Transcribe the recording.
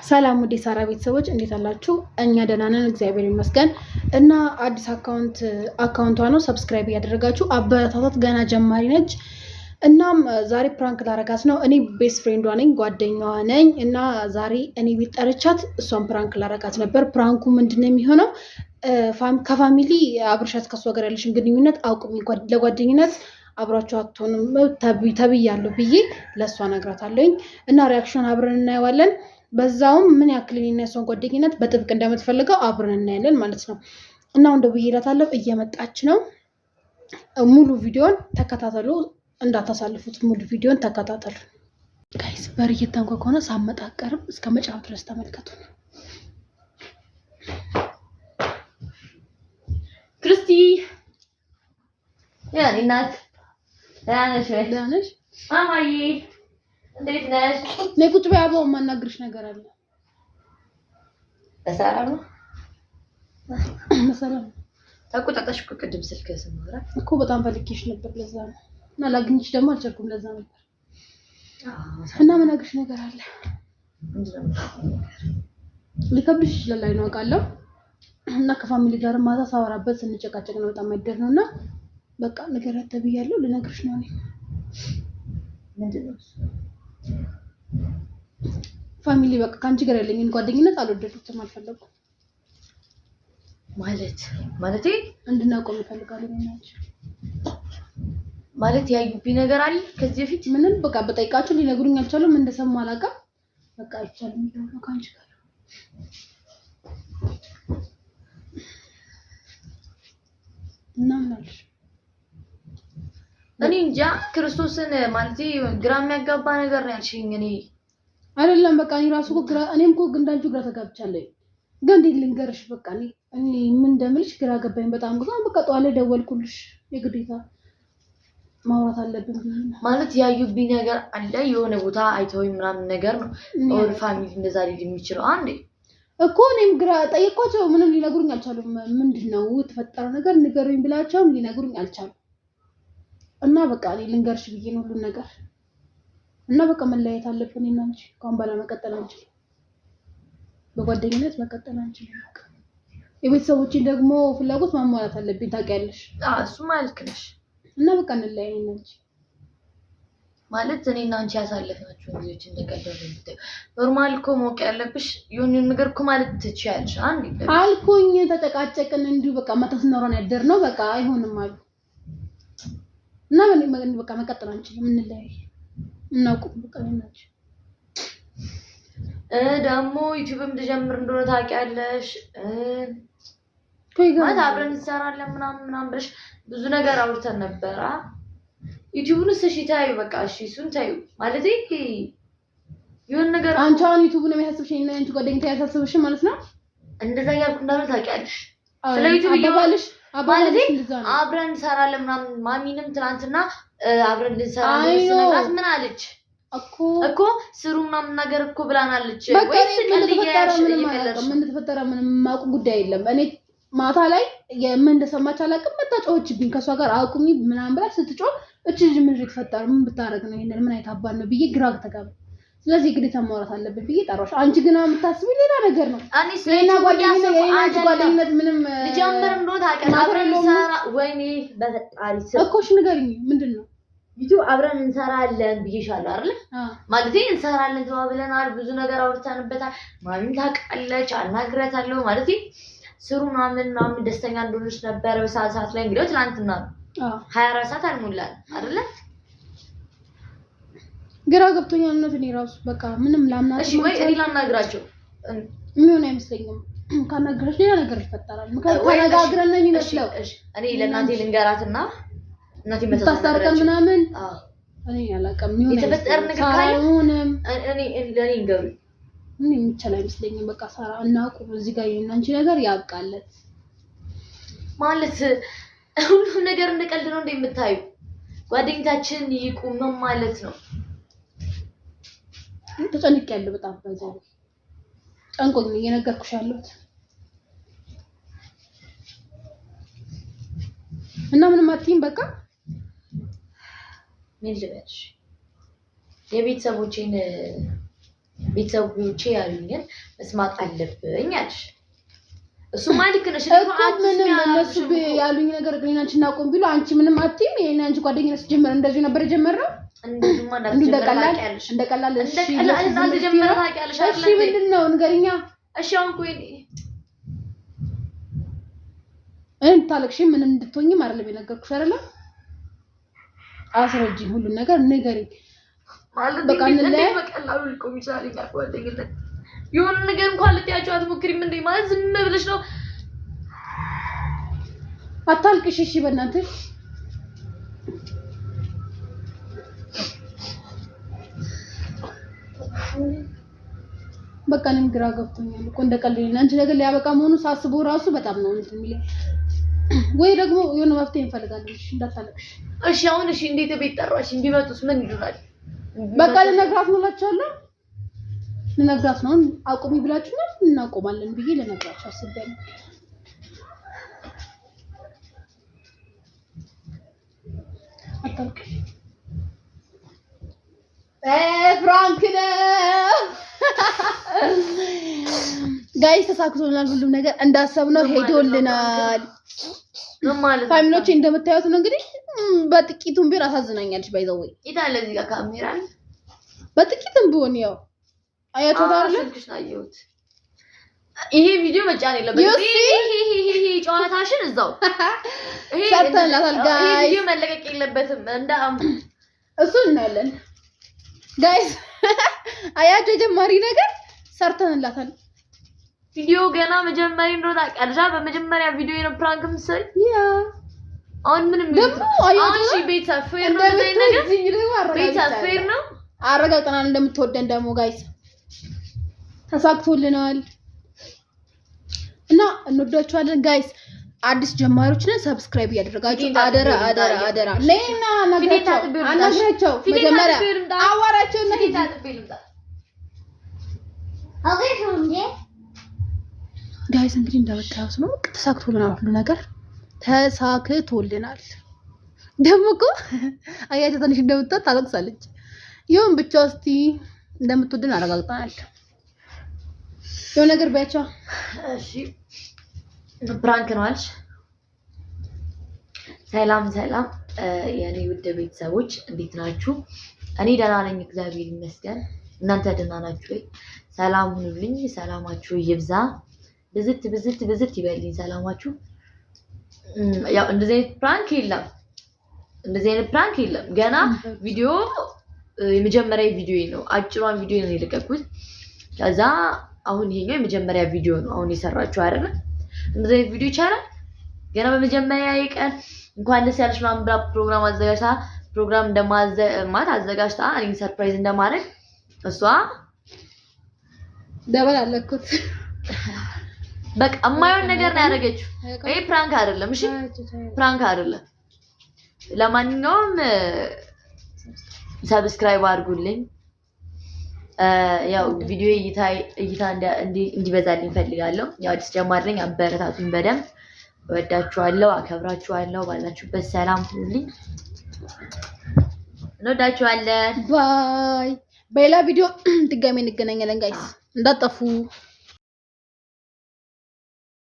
ሰላም ወደ ሳራ ቤተሰቦች እንዴት አላችሁ? እኛ ደህና ነን እግዚአብሔር ይመስገን። እና አዲስ አካውንቷ ነው ሰብስክራይብ ያደረጋችሁ አበረታታት። ገና ጀማሪ ነች። እናም ዛሬ ፕራንክ ላረጋት ነው። እኔ ቤስት ፍሬንዷ ነኝ፣ ጓደኛዋ ነኝ። እና ዛሬ እኔ ቤት ጠርቻት እሷን ፕራንክ ላረጋት ነበር። ፕራንኩ ምንድነው የሚሆነው? ከፋሚሊ አብርሻት ከሷ ጋር ያለሽን ግንኙነት አውቁም፣ ለጓደኝነት አብራችሁ አትሆኑም ተብያለሁ ብዬ ለእሷ ነግራታለሁኝ። እና ሪያክሽን አብረን እናየዋለን። በዛውም ምን ያክል እኔና የሷን ጓደኝነት በጥብቅ እንደምትፈልገው አብረን እናያለን ማለት ነው። እና ወንደ ብዬላታለሁ፣ እየመጣች ነው። ሙሉ ቪዲዮን ተከታተሉ፣ እንዳታሳልፉት። ሙሉ ቪዲዮን ተከታተሉ ጋይስ። በር እየተንኳኳ ከሆነ ሳመጣቀርም እስከ መጨረሻው ድረስ ተመልከቱ። ክርስቲ ያኔ ናት። ደህና ነሽ? ማማዬ እንዴት ነሽ? ነይ ቁጭ በይ። አባው የማናግርሽ ነገር አለ። በሰላም ነው? በሰላም ተቆጣጣሽ እኮ ቅድም ስልክ ስናወራ እኮ በጣም ፈልጌሽ ነበር፣ ለዛ ነው። እና ላግኝሽ ደግሞ አልቻልኩም፣ ለዛ ነበር። እና የምነግርሽ ነገር አለ። ሊከብድሽ ይችላል፣ ላይ ነው አውቃለሁ። እና ከፋሚሊ ጋር ማታ ሳወራበት ስንጨቃጨቅ ነው በጣም አይደር ነውና በቃ ንገራት ተብያለሁ። ልነግርሽ ነው። እኔ ምንድነው ፋሚሊ በቃ ካንቺ ጋር ያለኝን ጓደኝነት አልወደዱትም፣ አልፈለጉም። ማለቴ እንድናቆም ይፈልጋሉ እናንቺ ማለት ያዩብኝ ነገር አለ ከዚህ በፊት ምንም በቃ በጠይቃቸው ሊነግሩኝ አልቻሉም። እንደሰማ አላውቅም። በቃ አይቻልም ነው ካንቺ ጋር እና ምናልሽ እኔ እንጃ ክርስቶስን ማለቴ ግራ የሚያጋባ ነገር ነው ያልሽኝ። እኔ አይደለም በቃ እኔ ራሱ እኔም እኮ እንዳንቺ ግራ ተጋብቻለሁ። ግን እንዴት ልንገርሽ በቃ እኔ ምን እንደምልሽ ግራ ገባኝ በጣም። በቃ ጠዋት ላይ ደወልኩልሽ፣ የግዴታ ማውራት አለብን ማለት ያዩብኝ ነገር አለ። የሆነ ቦታ አይተውኝ ምናምን ነገር ነው ኦል ፋሚሊ እንደዛ ሊል የሚችለው አንዴ እኮ እኔም ግራ ጠየቅኳቸው። ምንም ሊነግሩኝ አልቻሉም። ምንድነው የተፈጠረው ነገር ንገሩኝ ብላቸውም ሊነግሩኝ አልቻሉም። እና በቃ እኔ ልንገርሽ ብዬ ነው ሁሉን ነገር። እና በቃ መለያየት አለብን እና እንጂ ካሁን በኋላ መቀጠል አንችልም፣ በጓደኝነት መቀጠል አንችልም። በቃ የቤተሰቦችን ደግሞ ፍላጎት ማሟላት አለብኝ ታውቂያለሽ። እሱ ማለት ነሽ። እና በቃ እንለያይ ነው እንጂ ማለት እኔና አንቺ ያሳለፍናቸው ጊዜዎች እንደቀደም ነው። ኖርማል እኮ ሞቅ ያለብሽ የሆነ ነገር እኮ ማለት ትችያለሽ። አንዴ አልኩኝ፣ ተጨቃጨቅን እንዲሁ በቃ መተስነሮን ያደር ነው በቃ አይሆንም አሉ። እና በቃ መቀጠል አንችልም፣ እንለያይ እናውቁም በቃ እናች ደግሞ ዩቲዩብም ልጀምር እንደሆነ ታውቂያለሽ። ማለት አብረን እንሰራለን ምናምን ብለሽ ብዙ ነገር አውርተን ነበር። ዩቲዩብንስ እሺ ታዩ በቃ እሺ እሱን ታዩ ማለት ይሁን ነገር አንቺ አሁን ዩቲዩብን የሚያሳስብሽኝ እና አንቺ ጓደኛዬ ያሳስብሽ ማለት ነው። እንደዛ ያልኩ እንዳለ ታውቂያለሽ። ስለ ዩቲዩብ አባባልሽ ማለት አብረን እንሰራለን ምናምን ማሚንም ትናንትና አብረን እንሰራ ነው ስለናት ምን አለች እኮ ስሩ ምናምን ነገር እኮ ብላናለች። ወይስ ቀልያሽ ምን ተፈጠረ? ምንም ማውቅ ጉዳይ የለም። እኔ ማታ ላይ ምን እንደሰማች አላውቅም። መጣጫዎችብኝ ከሷ ጋር አቁሚ ምናምን ብላ ስትጮህ እቺ ልጅ ምን ተፈጠረ? ምን ብታረግ ነው ይሄንን? ምን አይታባል ነው ብዬ ግራ ተጋባ። ስለዚህ ግዴታ ማውራት አለብኝ ብዬ ጠራሽ። አንቺ ግን የምታስቢ ሌላ ነገር ነው። እኔ ስለና ጓደኝነት ምንም ልጀምር እንደው ታውቂያለሽ። አብረን እንሰራ ወይኔ በፈጣሪ እኮ እሺ ንገሪኝ፣ ምንድነው ዩቲዩብ አብረን እንሰራለን ብዬሻለሁ አይደል? ማለት እንሰራለን ተባብለናል፣ ብዙ ነገር አውርተንበታል። ማሚም ታውቃለች፣ አናግራታለሁ። ማለት ስሩ ምናምን ደስተኛ እንደሆነች ነበር በሰዓት ላይ እንግዲህ ትናንትና 24 ሰዓት አልሞላል አይደል? ግራ ገብቶኛል ነው እኔ ራሱ በቃ ምንም ላምናት። እሺ ወይ እኔ ላናግራቸው ምን አይመስለኝም። ካናገረሽ ሌላ ነገር ይፈጠራል። ተነጋግረን ነው የሚመስለው። እሺ እኔ ለእናቴ ልንገራትና እናቴ መታስተርቀን ምናምን እኔ አላውቅም። ምን የተፈጠረ ነገር ካይሆንም እኔ እንገሩ ምን የሚቻል አይመስለኝም። በቃ ሳራ እናቁም እዚህ ጋር የእናንቺ ነገር ያብቃለት ማለት ሁሉ ነገር እንደቀልድ ነው እንደምታዩ። ጓደኝታችን ይቁም ነው ማለት ነው። ተጨንቄያለሁ በጣም ባይዘው ጨንቆኝ እየነገርኩሽ ያለሁት እና ምንም አትይም በቃ ምን ልበልሽ የቤተሰቦቼን ቤተሰቦቼ ያሉኝን መስማት አለብኝ አልሽ። እሱ ማለት ነሽ ምንም እነሱ ያሉኝ ነገር ግን አንቺ እናቆም ቢሉ አንቺ ምንም አትይም። ይሄን አንቺ ጓደኛዬ ጀመረ እንደዚህ ነበር የጀመረው እንደቀላል እሺ ምንድነው ንገሪኛ። እሺ አሁን ቆይ ታለቅሽ ምንም እንድትሆኝም አይደለም የነገርኩሽ አይደለ? አስረጂኝ ሁሉ ነገር ንገሪኝ። በቃ በቀላሉ ሊቆም ይችላል ጓደኝነት የሆነ ነገር እንኳን ልትያቸው አትሞክሪም እንዴ? ማለት ዝም ብለሽ ነው። አታልቅሽ እሺ በእናትሽ በቃ እኔም ግራ ገብቶኛል እኮ እንደቀልድ አንቺ ነገር ሊያበቃ መሆኑ ሳስበው ራሱ በጣም ነው እንትን የሚለኝ። ወይ ደግሞ የሆነ መፍትሄ እንፈልጋለን። እሺ እንዳታለቅሽ እሺ። አሁን እሺ እንዴት ቤት ጠራሽ? ቢመጡስ ምን ይሉናል? በቃ ልነግራት ነው እላቸዋለሁ። ልነግራት ነው አቁሚ ብላችሁናል፣ እናቆማለን ብዬ ልነግራቸው አስቤያለሁ። አታልቅሽ ፍራንክ ነው ጋይስ፣ ተሳክቶልናል። ሁሉም ነገር እንዳሰብነው ሄዶልናል። ፋሚሊዎቼ እንደምታዩት ነው እንግዲህ በጥቂቱም ቢሆን አሳዝናኛለች። ባይዘው ወይ ይታለ እዚህ ጋር ካሜራ በጥቂቱም ቢሆን ያው አያቶታ አይደል ይሄ ቪዲዮ መጫን የለበትም። ይሄ ጨዋታሽን እዛው ይሄ ሰርተንላታል ጋይስ። ይሄ ቪዲዮ መለቀቅ የለበትም እሱ እናያለን ጋይስ። አያጆ ጀማሪ ነገር ሰርተንላታል። ቪዲዮ ገና መጀመሪያ እንደሆነ ታውቂያለሽ። በመጀመሪያ ቪዲዮ ነው ፕራንክ ምሰል አሁን ምንም አሁን እሺ ቤተሰብ ፌር ነው ቤተሰብ ፌር ነው። አረጋግጠናል እንደምትወደን ደግሞ ጋይስ ተሳክቶልናል እና እንወዳችኋለን ጋይስ። አዲስ ጀማሪዎች ነን፣ ሰብስክራይብ እያደረጋችሁ አደራ አደራ አደራ። ነይና አናግራቸው መጀመሪያ አዋራቸው እና ጋይስ እንግዲህ እንደምታዩት ነው ተሳክቶልናል። ሁሉ ነገር ተሳክቶልናል። ደግሞ እኮ አያቸው ትንሽ እንደምትወድ ታለቅሳለች። ይሁን ብቻ እስቲ እንደምትወድን አረጋግጠናል። የሆነ ነገር ባያቸው እሺ ፕራንክ ነው አልሽ። ሰላም ሰላም የኔ ውድ ቤተሰቦች እንዴት ናችሁ? እኔ ደህና ነኝ እግዚአብሔር ይመስገን። እናንተ ደህና ናችሁ ወይ? ሰላም ሁኑልኝ። ሰላማችሁ ይብዛ። ብዝት ብዝት ብዝት ይበልኝ ሰላማችሁ። ያው እንደዚህ አይነት ፕራንክ የለም፣ እንደዚህ አይነት ፕራንክ የለም። ገና ቪዲዮ የመጀመሪያ ቪዲዮ ነው፣ አጭሯን ቪዲዮ ነው የለቀኩት። ከዛ አሁን ይሄኛው የመጀመሪያ ቪዲዮ ነው አሁን የሰራችሁ አይደል? እንደዚህ አይነት ቪዲዮ ይቻላል። ገና በመጀመሪያ ቀን እንኳን ደስ ያለሽ ምናምን ብላ ፕሮግራም አዘጋጅታ ፕሮግራም እንደማዘማት አዘጋጅታ እኔን ሰርፕራይዝ እንደማድረግ እሷ ደበል አለኩት። በቃ የማይሆን ነገር ነው ያደረገችው። ይሄ ፕራንክ አይደለም። እሺ ፕራንክ አይደለም። ለማንኛውም ሰብስክራይብ አድርጉልኝ። ያው ቪዲዮ እይታ እንዲበዛልኝ ፈልጋለሁ። ያው አዲስ ጀማሪ ነኝ፣ አበረታቱኝ በደንብ። እወዳችኋለሁ፣ አከብራችኋለሁ። ባላችሁበት ሰላም ሁኑልኝ። እንወዳችኋለን። ባይ። በሌላ ቪዲዮ ድጋሜ እንገናኛለን ጋይስ፣ እንዳጠፉ